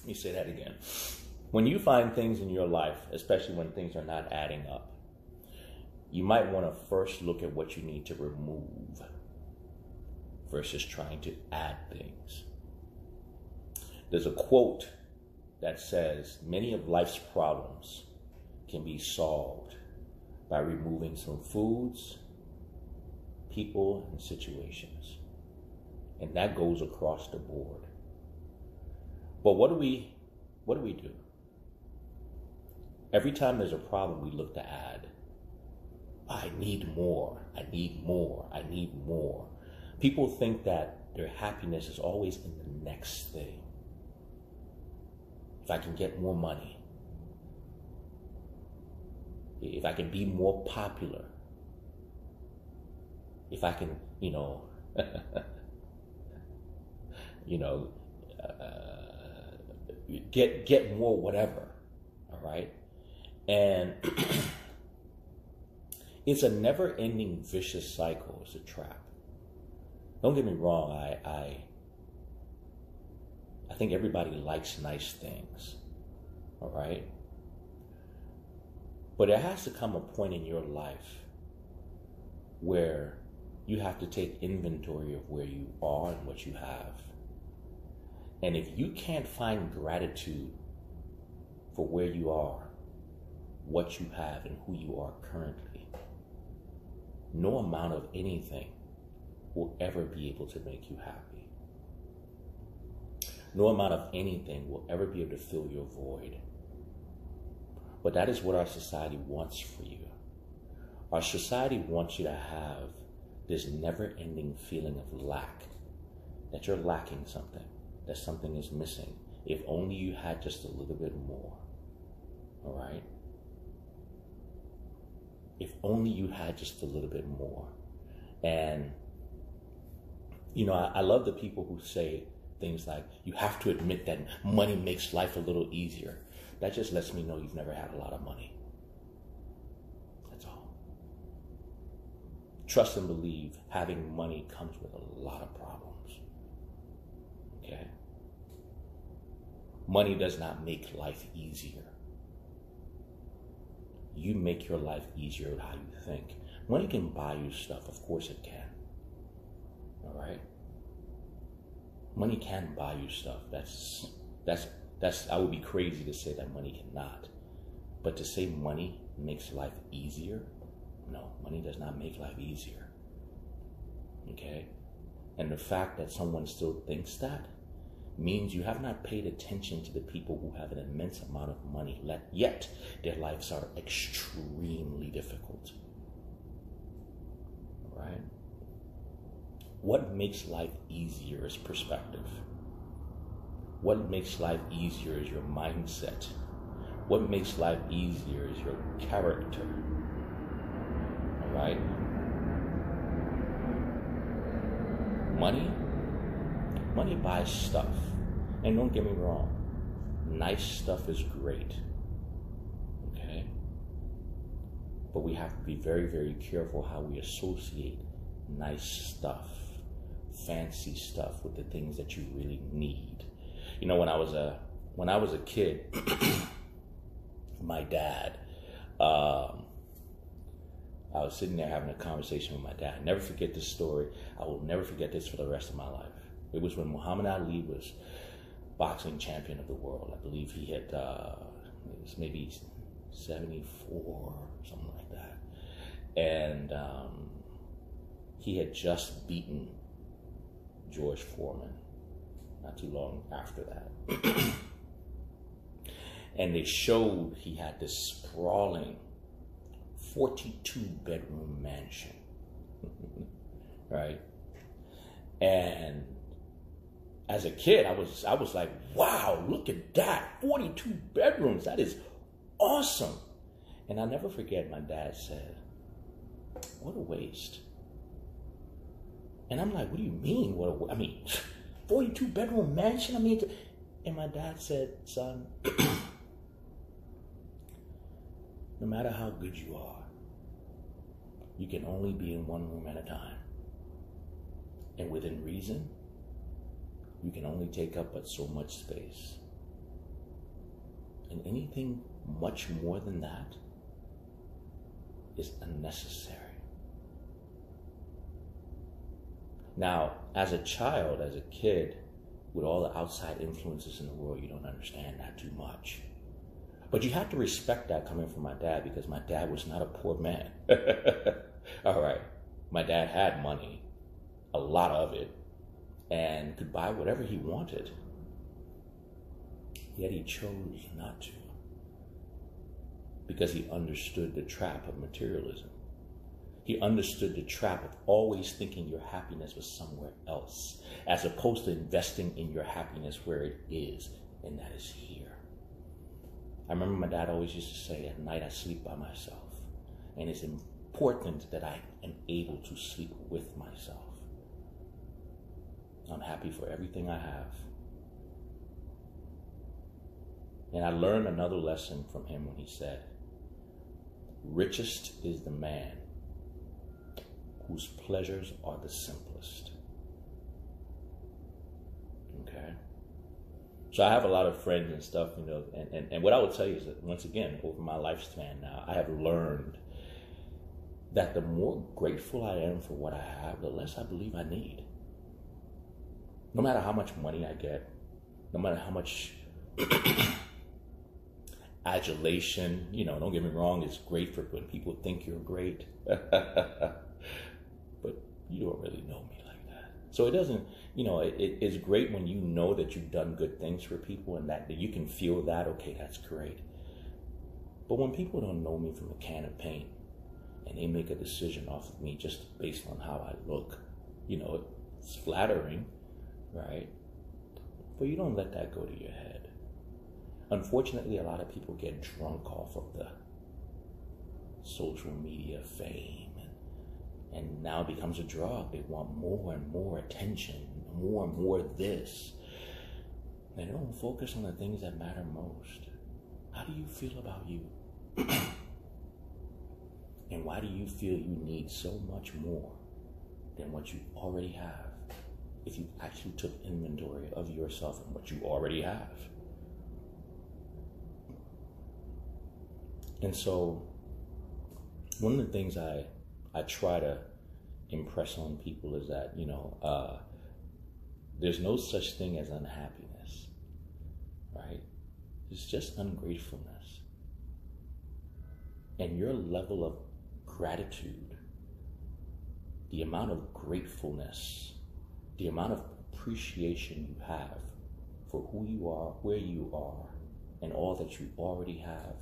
Let me say that again. When you find things in your life, especially when things are not adding up, you might want to first look at what you need to remove versus trying to add things. There's a quote that says, many of life's problems can be solved by removing some foods, people, and situations. And that goes across the board. But what do we do? Every time there's a problem, we look to add. I need more, I need more, I need more. People think that their happiness is always in the next thing. If I can get more money, if I can be more popular, if I can, get more whatever, all right? And it's a never-ending vicious cycle. It's a trap. Don't get me wrong. I think everybody likes nice things, all right? But there has to come a point in your life where you have to take inventory of where you are and what you have. And if you can't find gratitude for where you are, what you have, and who you are currently, no amount of anything will ever be able to make you happy. No amount of anything will ever be able to fill your void. But that is what our society wants for you. Our society wants you to have this never-ending feeling of lack, that you're lacking something, that something is missing. If only you had just a little bit more, all right? If only you had just a little bit more. And, I love the people who say things like, you have to admit that money makes life a little easier. That just lets me know you've never had a lot of money. That's all. Trust and believe having money comes with a lot of problems. Okay? Money does not make life easier. You make your life easier with how you think. Money can buy you stuff, of course it can. All right? Money can buy you stuff. That's I would be crazy to say that money cannot. But to say money makes life easier, no, money does not make life easier. Okay? And the fact that someone still thinks that means you have not paid attention to the people who have an immense amount of money, yet their lives are extremely difficult. All right? What makes life easier is perspective. What makes life easier is your mindset. What makes life easier is your character. All right? Money buys stuff. And don't get me wrong, nice stuff is great. Okay? But we have to be very, very careful how we associate nice stuff, fancy stuff with the things that you really need. When I was a kid, my dad, I was sitting there having a conversation with my dad. I'll never forget this story. I will never forget this for the rest of my life. It was when Muhammad Ali was boxing champion of the world. I believe he had, it was maybe 74, something like that. And he had just beaten George Foreman not too long after that. And they showed he had this sprawling 42-bedroom mansion, right? And as a kid, I was like, wow, look at that, 42 bedrooms, that is awesome. And I'll never forget, my dad said, what a waste. And I'm like, what do you mean, 42-bedroom mansion? And my dad said, son, no matter how good you are, you can only be in one room at a time. And within reason, you can only take up but so much space. And anything much more than that is unnecessary. Now, as a child, as a kid, with all the outside influences in the world, you don't understand that too much. But you have to respect that coming from my dad, because my dad was not a poor man. All right. My dad had money, a lot of it, and could buy whatever he wanted. Yet he chose not to, because he understood the trap of materialism. He understood the trap of always thinking your happiness was somewhere else, as opposed to investing in your happiness where it is, and that is here. I remember my dad always used to say, at night I sleep by myself, and it's important that I am able to sleep with myself. I'm happy for everything I have. And I learned another lesson from him when he said, richest is the man whose pleasures are the simplest. Okay? So I have a lot of friends and stuff, you know, and what I would tell you is that, once again, over my lifespan now, I have learned that the more grateful I am for what I have, the less I believe I need. No matter how much money I get, no matter how much adulation, you know, don't get me wrong, it's great for when people think you're great. But you don't really know me like that. So it doesn't, you know, it's great when you know that you've done good things for people, and that you can feel that, okay, that's great. But when people don't know me from a can of paint, and they make a decision off of me just based on how I look, you know, it's flattering, right? But you don't let that go to your head. Unfortunately, a lot of people get drunk off of the social media fame, and now it becomes a drug. They want more and more attention, more and more this. They don't focus on the things that matter most. How do you feel about you? And why do you feel you need so much more than what you already have, if you actually took inventory of yourself and what you already have? And so one of the things I try to impress on people is that, you know, there's no such thing as unhappiness, right? It's just ungratefulness. And your level of gratitude, the amount of gratefulness, the amount of appreciation you have for who you are, where you are, and all that you already have,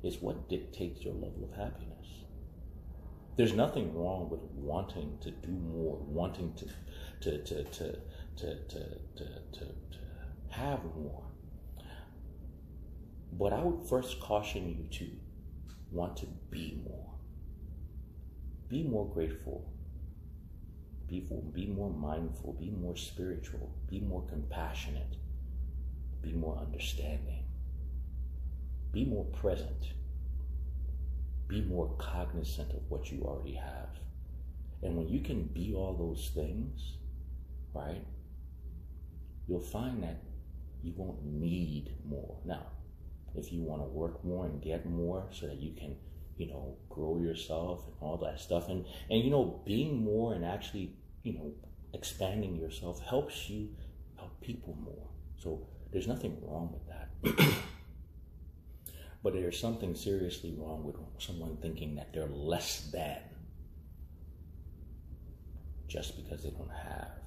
is what dictates your level of happiness. There's nothing wrong with wanting to do more, wanting to have more. But I would first caution you to want to be more. Be more grateful. Be more mindful. Be more spiritual. Be more compassionate. Be more understanding. Be more present. Be more cognizant of what you already have. And when you can be all those things, right, you'll find that you won't need more. Now, if you want to work more and get more so that you can, you know, grow yourself and all that stuff, and you know, being more and actually, you know, expanding yourself helps you help people more. So there's nothing wrong with that. But there's something seriously wrong with someone thinking that they're less than just because they don't have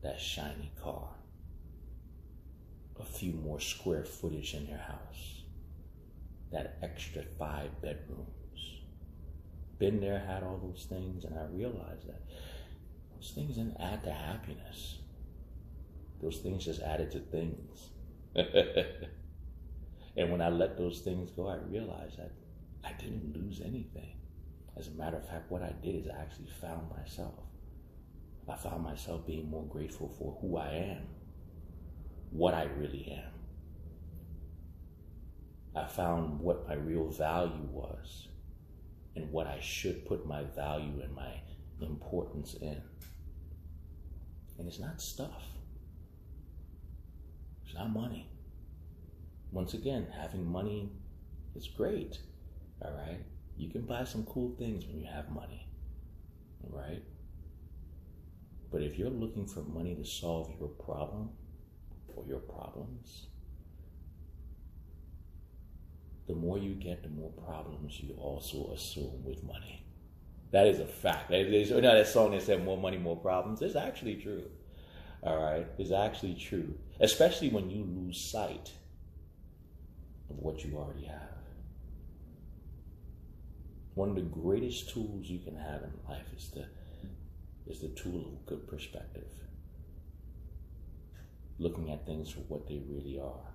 that shiny car, a few more square footage in their house, that extra 5 bedrooms. Been there, had all those things, and I realized that those things didn't add to happiness. Those things just added to things. And when I let those things go, I realized that I didn't lose anything. As a matter of fact, what I did is I actually found myself. I found myself being more grateful for who I am, what I really am. I found what my real value was and what I should put my value and my importance in. And it's not stuff. It's not money. Once again, having money is great, all right? You can buy some cool things when you have money, all right? But if you're looking for money to solve your problem or your problems, the more you get, the more problems you also assume with money. That is a fact. That song that said more money, more problems. It's actually true. All right? It's actually true. Especially when you lose sight of what you already have. One of the greatest tools you can have in life is the tool of good perspective. Looking at things for what they really are.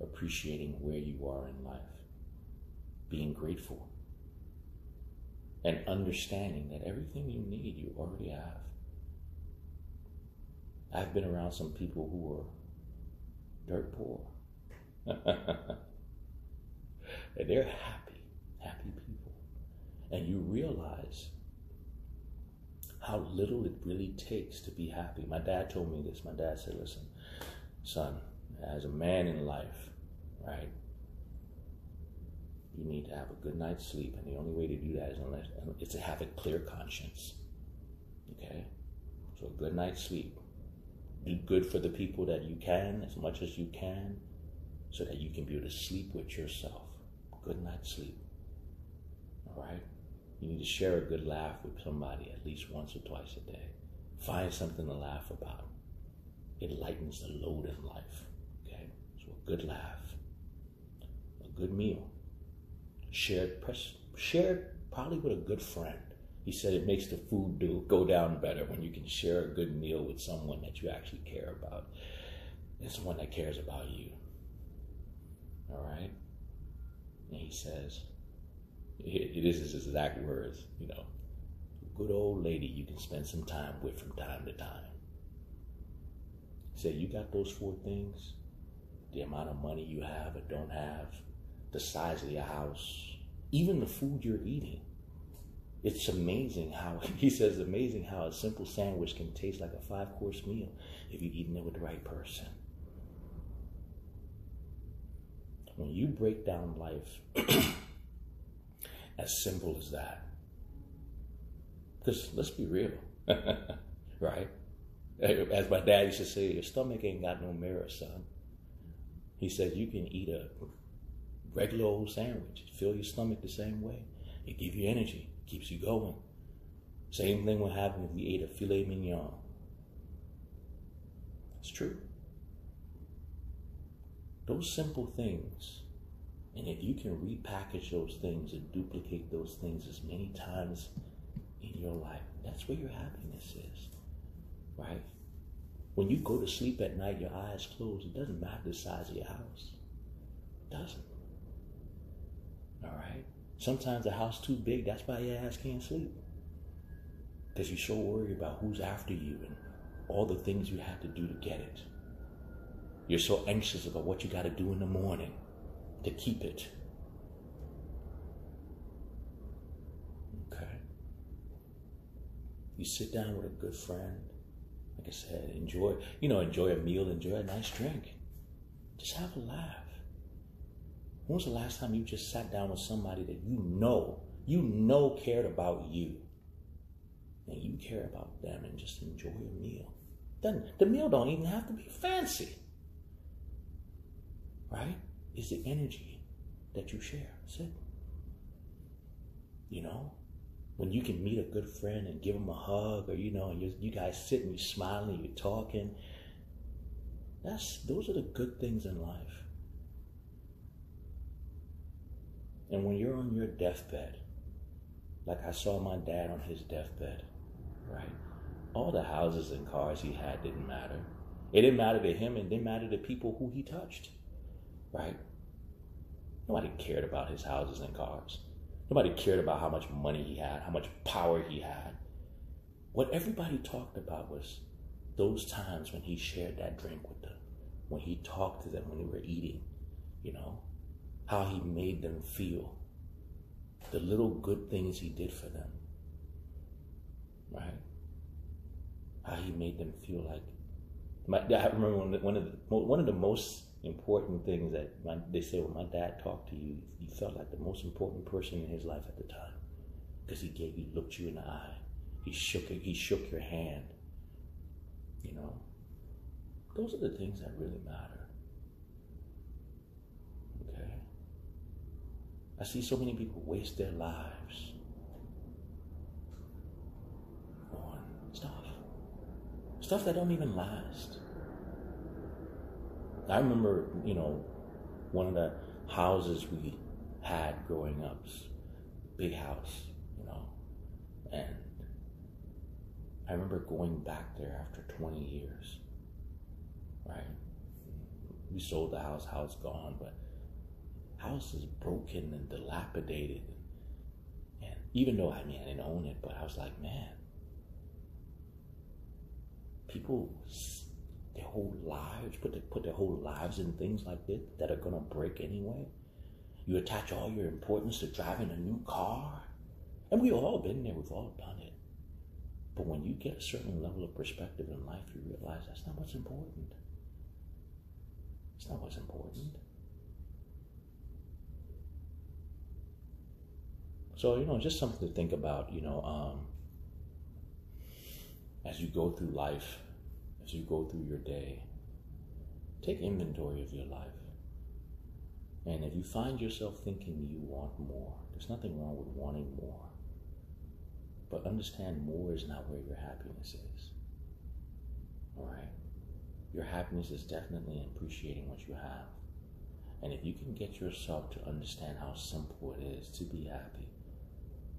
Appreciating where you are in life. Being grateful. And understanding that everything you need, you already have. I've been around some people who are dirt poor. And they're happy people. And you realize how little it really takes to be happy. My dad told me this. My dad said, listen, son, as a man in life, right, you need to have a good night's sleep. And the only way to do that is to have a clear conscience. Okay? So a good night's sleep. Do good for the people that you can, as much as you can, so that you can be able to sleep with yourself. Good night's sleep. All right? You need to share a good laugh with somebody at least once or twice a day. Find something to laugh about. It lightens the load in life. Okay? So a good laugh. A good meal. Shared probably with a good friend. He said it makes the food go down better when you can share a good meal with someone that you actually care about. And someone that cares about you. All right? And he says, it is his exact words, you know, good old lady you can spend some time with from time to time. He said, you got those 4 things, the amount of money you have or don't have, the size of your house, even the food you're eating. It's amazing how, he says, amazing how a simple sandwich can taste like a 5-course meal if you're eating it with the right person. When you break down life as simple as that, because let's be real, right? As my dad used to say, your stomach ain't got no mirror, son. He said you can eat a regular old sandwich, fill your stomach the same way. It gives you energy, keeps you going. Same thing would happen if we ate a filet mignon. It's true. Those simple things, and if you can repackage those things and duplicate those things as many times in your life, that's where your happiness is, right? When you go to sleep at night, your eyes closed, it doesn't matter the size of your house. It doesn't. All right? Sometimes the house too big, that's why your ass can't sleep. Because you're so worried about who's after you and all the things you have to do to get it. You're so anxious about what you got to do in the morning to keep it. Okay? You sit down with a good friend, like I said, enjoy a meal, enjoy a nice drink. Just have a laugh. When was the last time you just sat down with somebody that you know cared about you, and you care about them, and just enjoy a meal? The meal don't even have to be fancy. Right? It's the energy that you share. That's it. You know? When you can meet a good friend and give them a hug, or, and you guys sit and you're smiling, you're talking. Those are the good things in life. And when you're on your deathbed, like I saw my dad on his deathbed, right? All the houses and cars he had didn't matter. It didn't matter to him, and it didn't matter to people who he touched. Right? Nobody cared about his houses and cars. Nobody cared about how much money he had, how much power he had. What everybody talked about was those times when he shared that drink with them, when he talked to them when they were eating, how he made them feel, the little good things he did for them, right? How he made them feel like. I remember one of the most important things that they say when my dad talked to you, you felt like the most important person in his life at the time, because he looked you in the eye, he shook your hand. You know, those are the things that really matter. Okay, I see so many people waste their lives on stuff that don't even last. I remember, one of the houses we had growing up, big house, and I remember going back there after 20 years, right? We sold the house gone, but house is broken and dilapidated. And even though, I didn't own it, but I was like, man, people, their whole lives, put their whole lives in things like this that are gonna break anyway. You attach all your importance to driving a new car. And we've all been there, we've all done it. But when you get a certain level of perspective in life, you realize that's not what's important. It's not what's important. So, just something to think about, as you go through life, as you go through your day, take inventory of your life. And if you find yourself thinking you want more, there's nothing wrong with wanting more. But understand more is not where your happiness is. All right? Your happiness is definitely in appreciating what you have. And if you can get yourself to understand how simple it is to be happy,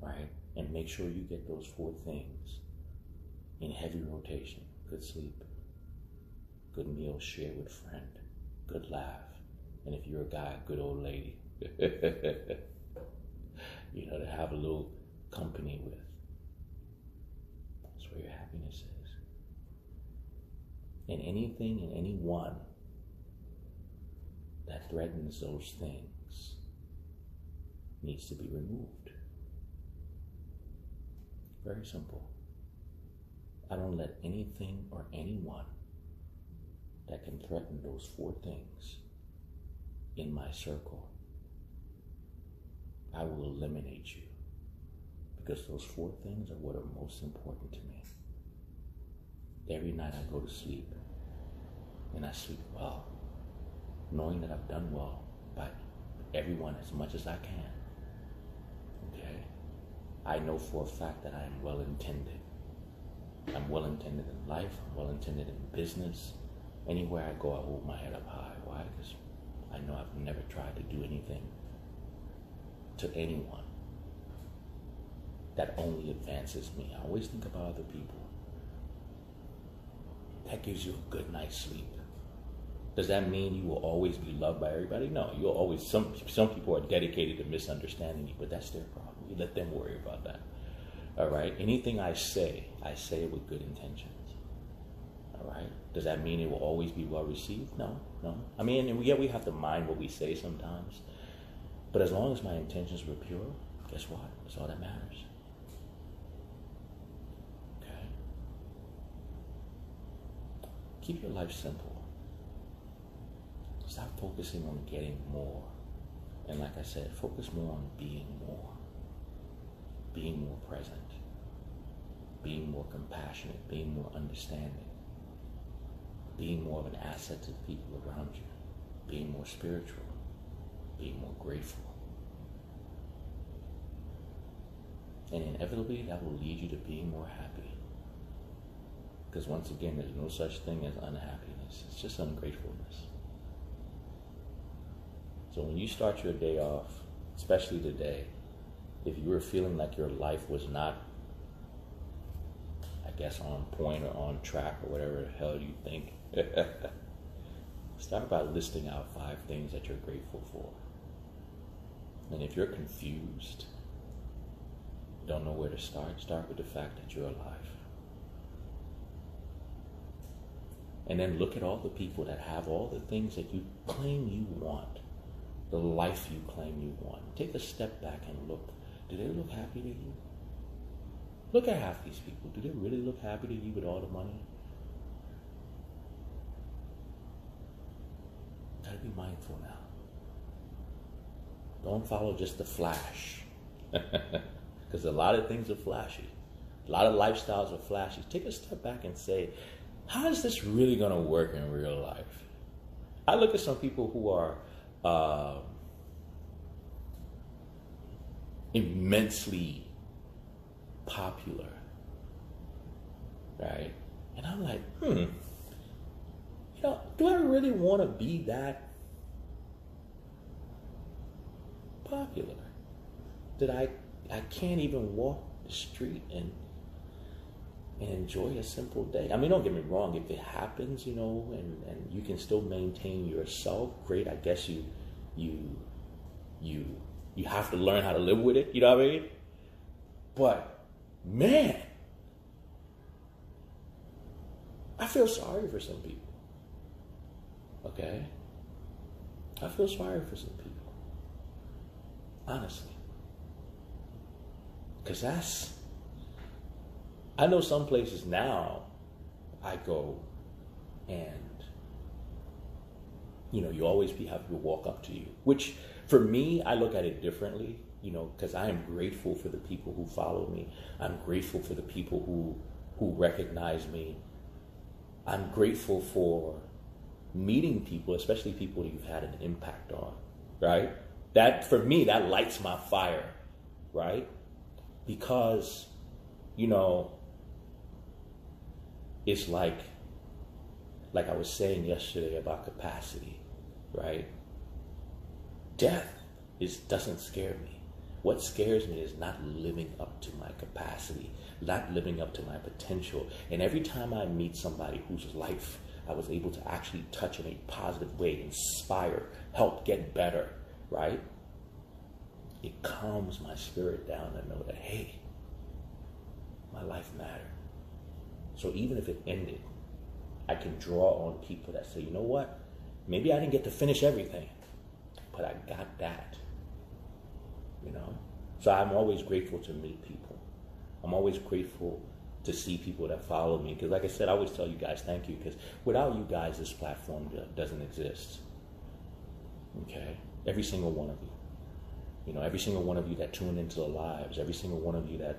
right? And make sure you get those 4 things in heavy rotation. Good sleep, good meal shared with friend, good laugh, and if you're a guy, good old lady, to have a little company with. That's where your happiness is. And anything and anyone that threatens those things needs to be removed. Very simple. I don't let anything or anyone that can threaten those 4 things in my circle. I will eliminate you, because those 4 things are what are most important to me. Every night I go to sleep, and I sleep well, knowing that I've done well by everyone as much as I can. Okay? I know for a fact that I am well intended. I'm well intended in life, I'm well intended in business. Anywhere I go, I hold my head up high. Why? Because I know I've never tried to do anything to anyone that only advances me. I always think about other people. That gives you a good night's sleep. Does that mean you will always be loved by everybody? No, you'll always, some people are dedicated to misunderstanding you, but that's their problem. You let them worry about that. All right? Anything I say it with good intentions. All right? Does that mean it will always be well received? No. We have to mind what we say sometimes. But as long as my intentions were pure, guess what? That's all that matters. Okay? Keep your life simple. Stop focusing on getting more. And like I said, focus more on being more. Being more present. Being more compassionate. Being more understanding. Being more of an asset to the people around you. Being more spiritual. Being more grateful. And inevitably, that will lead you to being more happy. Because once again, there's no such thing as unhappiness. It's just ungratefulness. So when you start your day off, especially today, if you were feeling like your life was not, I guess, on point or on track or whatever the hell you think, start by listing out 5 things that you're grateful for. And if you're confused, don't know where to start with the fact that you're alive. And then look at all the people that have all the things that you claim you want, the life you claim you want. Take a step back and look. Do they look happy to you? Look at half these people. Do they really look happy to you with all the money? Gotta be mindful now. Don't follow just the flash. Because a lot of things are flashy. A lot of lifestyles are flashy. Take a step back and say, how is this really going to work in real life? I look at some people who are immensely popular, right? And I'm like, do I really want to be that popular that I can't even walk the street and enjoy a simple day? I mean, don't get me wrong, if it happens, and you can still maintain yourself, great. I guess you have to learn how to live with it, you know what I mean? But man, I feel sorry for some people. Okay? I feel sorry for some people. Honestly. Because I know some places now I go and, you always have people walk up to you. Which, for me, I look at it differently, because I am grateful for the people who follow me. I'm grateful for the people who recognize me. I'm grateful for meeting people, especially people that you've had an impact on, right? That, for me, that lights my fire, right? Because, it's like I was saying yesterday about capacity, right? Death doesn't scare me. What scares me is not living up to my capacity, not living up to my potential. And every time I meet somebody whose life I was able to actually touch in a positive way, inspire, help get better, right? It calms my spirit down to know that, hey, my life mattered. So even if it ended, I can draw on people that say, you know what? Maybe I didn't get to finish everything, but I got that. So I'm always grateful to meet people. I'm always grateful to see people that follow me. Because like I said, I always tell you guys thank you. Because without you guys, this platform doesn't exist. Okay? Every single one of you. Every single one of you that tune into the lives. Every single one of you that,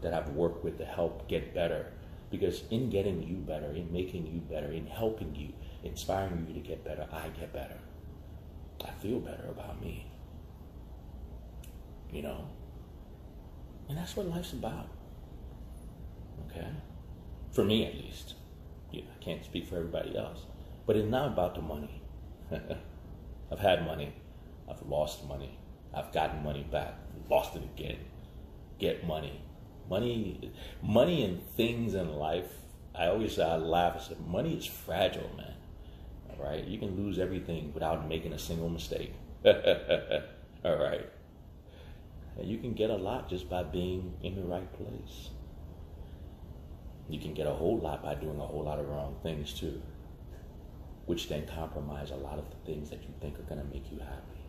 that I've worked with to help get better. Because in getting you better, in making you better, in helping you, inspiring you to get better, I get better. I feel better about me. And that's what life's about. Okay? For me, at least. I can't speak for everybody else. But it's not about the money. I've had money. I've lost money. I've gotten money back. Lost it again. Get money. Money and things in life, I laugh and say, money is fragile, man. All right? You can lose everything without making a single mistake. All right? And you can get a lot just by being in the right place. You can get a whole lot by doing a whole lot of wrong things too, which then compromise a lot of the things that you think are going to make you happy,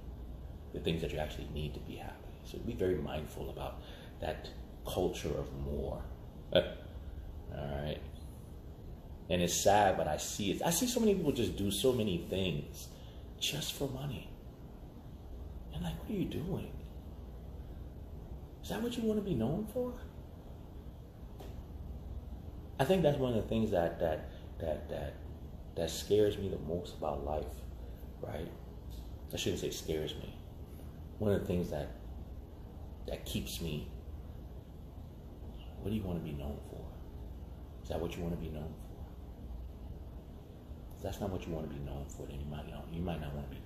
the things that you actually need to be happy. So be very mindful about that culture of more. All right? And it's sad, but I see it. I see so many people just do so many things just for money. And like, what are you doing? Is that what you want to be known for? I think that's one of the things that scares me the most about life, right? I shouldn't say scares me. One of the things that keeps me. What do you want to be known for? Is that what you want to be known for? If that's not what you want to be known for, then you might not want to be